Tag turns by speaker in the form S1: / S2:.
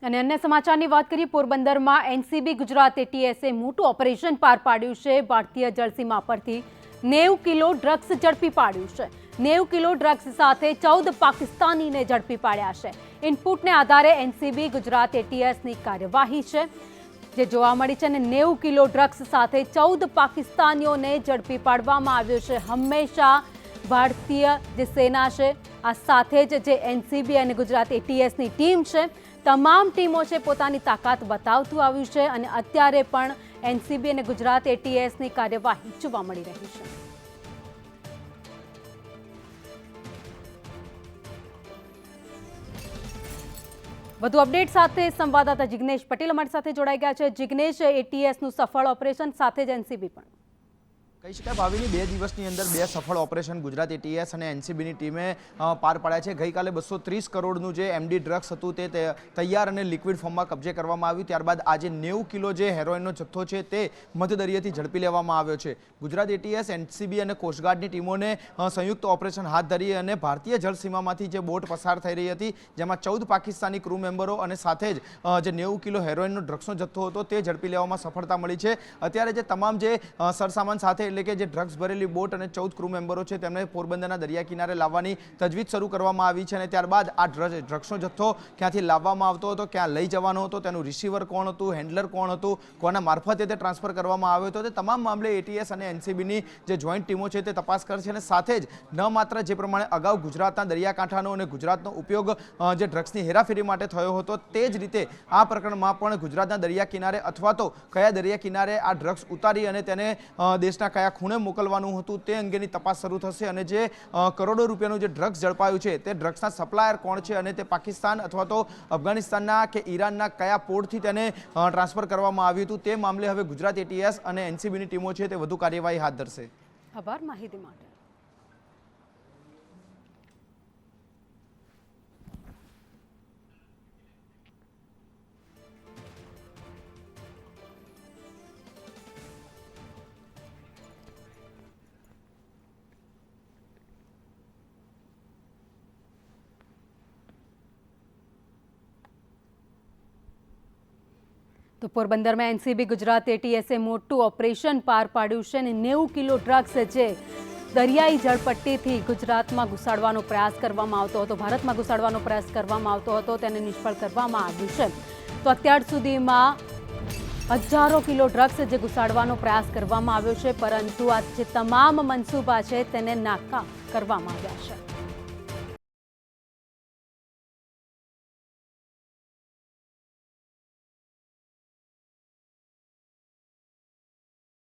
S1: અને અન્ય સમાચારની વાત કરીએ, પોરબંદરમાં એનસીબી ગુજરાત એટીએસે મોટું ઓપરેશન પાર પાડ્યું છે। ભારતીય જળસીમા પરથી 90 કિલો ડ્રગ્સ ઝડપી પાડ્યું છે। 90 કિલો ડ્રગ્સ સાથે 14 પાકિસ્તાનીને ઝડપી પાડ્યા છે। ઇનપુટને આધારે એનસીબી ગુજરાત એટીએસની કાર્યવાહી છે જે જોવા મળી છે અને 90 કિલો ડ્રગ્સ સાથે 14 પાકિસ્તાનીઓને ઝડપી પાડવામાં આવ્યો છે। હંમેશા ભારતીય જે સેના છે આ સાથે જ જે એનસીબી અને ગુજરાત એટીએસની ટીમ છે, તમામ ટીમો છે પોતાની તાકાત બતાવતું આવ્યું છે અને અત્યારે પણ એનસીબી અને ગુજરાત એટીએસની કાર્યવાહી જોવા મળી રહી છે। વધુ અપડેટ સાથે સંવાદદાતા જિગ્નેશ પટેલ અમારી સાથે જોડાઈ ગયા છે। જિગ્નેશ, એટીએસનું સફળ ઓપરેશન સાથે જ એનસીબી પણ
S2: કહી શકાય ભાવિની 2 દિવસની અંદર 2 સફળ ઓપરેશન ગુજરાત એટીએસ અને એનસીબીની ટીમે પાર પાડ્યા છે। ગઈકાલે 230 કરોડનું જે એમડી ડ્રગ્સ હતું તે તૈયાર અને લિક્વિડ ફોર્મમાં કબજે કરવામાં આવ્યું। ત્યારબાદ આજે 90 કિલો જે હેરોઇનનો જથ્થો છે તે મધદરિયેથી ઝડપી લેવામાં આવ્યો છે। ગુજરાત એટીએસ, એનસીબી અને કોસ્ટગાર્ડની ટીમોને સંયુક્ત ઓપરેશન હાથ ધરી અને ભારતીય જળસીમામાંથી જે બોટ પસાર થઈ રહી હતી જેમાં 14 પાકિસ્તાની ક્રૂ મેમ્બરો અને સાથે જ જે 90 કિલો હેરોઇનનો ડ્રગ્સનો જથ્થો હતો તે ઝડપી લેવામાં સફળતા મળી છે। અત્યારે જે તમામ જે સરસામાન સાથે એટલે કે જે ડ્રગ્સ ભરેલી બોટ અને 14 ક્રૂ મેમ્બરો છે તેમને પોરબંદરના દરિયા કિનારે લાવવાની તજવીજ શરૂ કરવામાં આવી છે અને ત્યારબાદ આ ડ્રગ્સનો જથ્થો ક્યાંથી લાવવામાં આવતો હતો, ક્યાં લઈ જવાનો હતો, તેનું રિસીવર કોણ હતું, હેન્ડલર કોણ હતું, કોના મારફતે તે ટ્રાન્સફર કરવામાં આવ્યો હતો, તે તમામ મામલે એટીએસ અને એનસીબીની જે જોઈન્ટ ટીમો છે તે તપાસ કરશે અને સાથે જ ન માત્ર જે પ્રમાણે અગાઉ ગુજરાતના દરિયાકાંઠાનો અને ગુજરાતનો ઉપયોગ જે ડ્રગ્સની હેરાફેરી માટે થયો હતો તે જ રીતે આ પ્રકરણમાં પણ ગુજરાતના દરિયા કિનારે અથવા તો કયા દરિયા કિનારે આ ડ્રગ્સ ઉતારી અને તેને દેશના કયા ખૂણે મોકલવાનું હતું તે અંગેની તપાસ શરૂ થશે અને જે કરોડો રૂપિયાનું જે ડ્રગ્સ ઝડપાયું છે તે ડ્રગ્સના સપ્લાયર કોણ છે અને તે પાકિસ્તાન અથવા તો અફઘાનિસ્તાનના કે ઈરાનના કયા પોર્ટથી તેને ટ્રાન્સફર કરવામાં આવ્યું હતું તે મામલે હવે ગુજરાત એટીએસ અને એનસીબીની ટીમો છે તે વધુ કાર્યવાહી હાથ ધરશે।
S1: આભાર માહિતી માટે। તો પોરબંદરમાં એનસીબી ગુજરાત એટીએસે મોટું ઓપરેશન પાર પાડ્યું છે અને 90 કિલો ડ્રગ્સ જે દરિયાઈ જળપટ્ટીથી ગુજરાતમાં ઘુસાડવાનો પ્રયાસ કરવામાં આવતો હતો, ભારતમાં ઘુસાડવાનો પ્રયાસ કરવામાં આવતો હતો, તેને નિષ્ફળ કરવામાં આવ્યું છે। તો અત્યાર સુધીમાં હજારો કિલો ડ્રગ્સ જે ઘુસાડવાનો પ્રયાસ કરવામાં આવ્યો છે, પરંતુ આ જે તમામ મનસૂબા છે તેને નાકામ કરવામાં આવ્યા છે।